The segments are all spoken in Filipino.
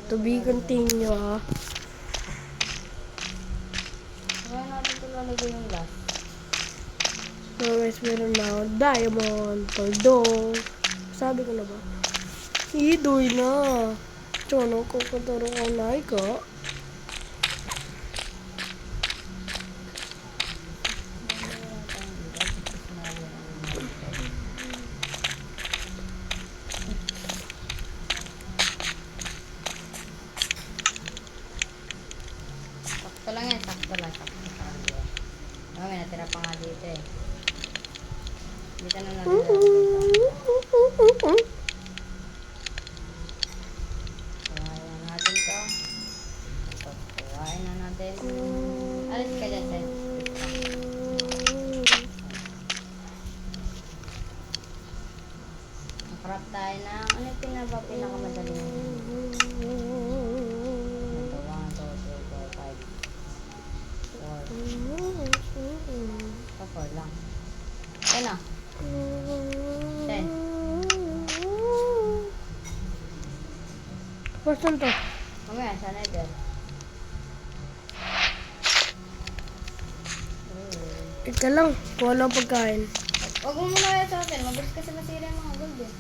To be continue, ha. Kaya natin ito lalagay yung last. So guys, meron na ako diamond, poldo. Sabi ko na ba? Idoy na. Chono ko kataro ko na ika. Sakto lang yan, sakto lang. Oh, may natira pa nga dito eh. Dito na natin. Kuhain na natin to. Ito, kuhain na natin. Alis ka dyan, Sen. Nakrap tayo ng, ano yung pinakamadaling? Ito, 1, 2, 3, 4, 5. 4 lang. Yan na. 10. Pasan to? Mamaya, sa nether. Ika lang, wala pagkain. Huwag mo muna kaya sa atin. Mabilis kasi masira yung mga gold eh.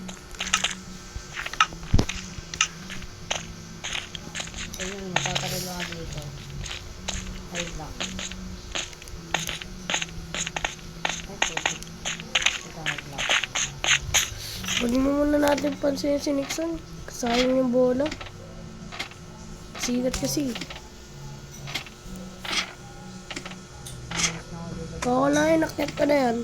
Ayun, matatarilo ka dito. Ay, block. Ay, puti. Ito, block. Huwag mo muna natin pansin si Nixon. Sayang yung bola. Sigat kasi. Ako na yun, naknet ka na yan.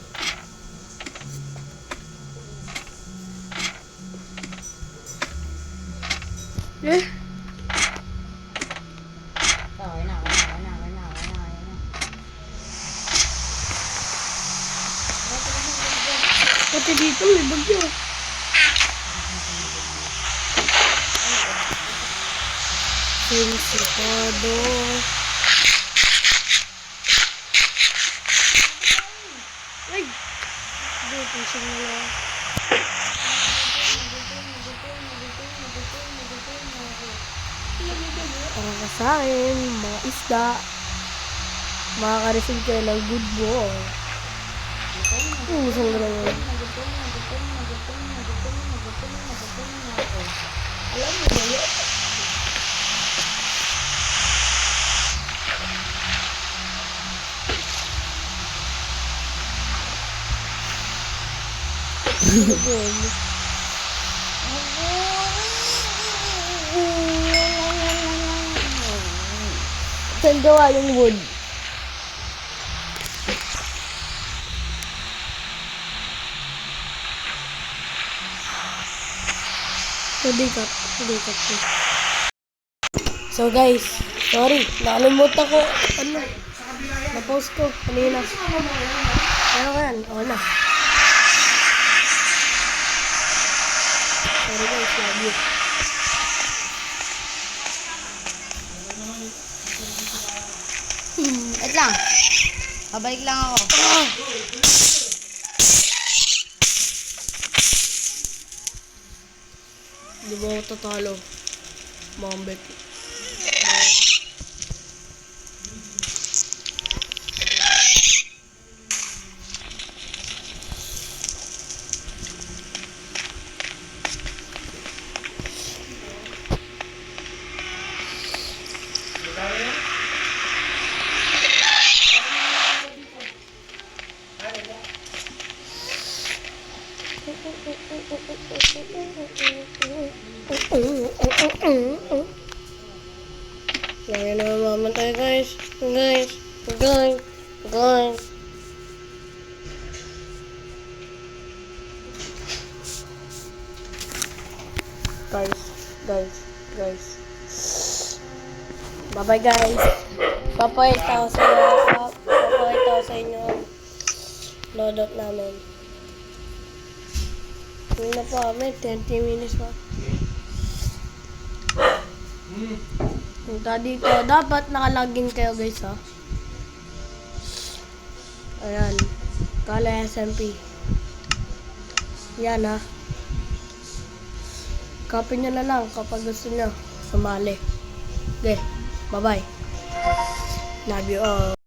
Eh? Okay na. Pati dito may bagyo. Sinisipado. Ay! Dito siya na lang. Para ka sa akin, mga isda. Makaka-receive kayo ng good boy. Usang gano'n. Alam mo ba yun? Saan gawa yung wood? Dikat ko. So guys, sorry, nakalimutan ko, na-post ko kanina. Pero yan, okay na. Sorry guys, love you. Wait lang. Babalik lang ako. Di ba ako tatalo? Mambek. Lagi na mamatay guys. Guys. Bye-bye guys. Papakita ko sa inyo loadout namin. Hindi na pa kami, 20 minutes pa. Punta dito. Dapat nakalagin kayo guys ha. Ayan. Kala SMP. Yan ha. Copy nyo na lang kapag gusto nyo. sumali. Okay, bye-bye. Love you all.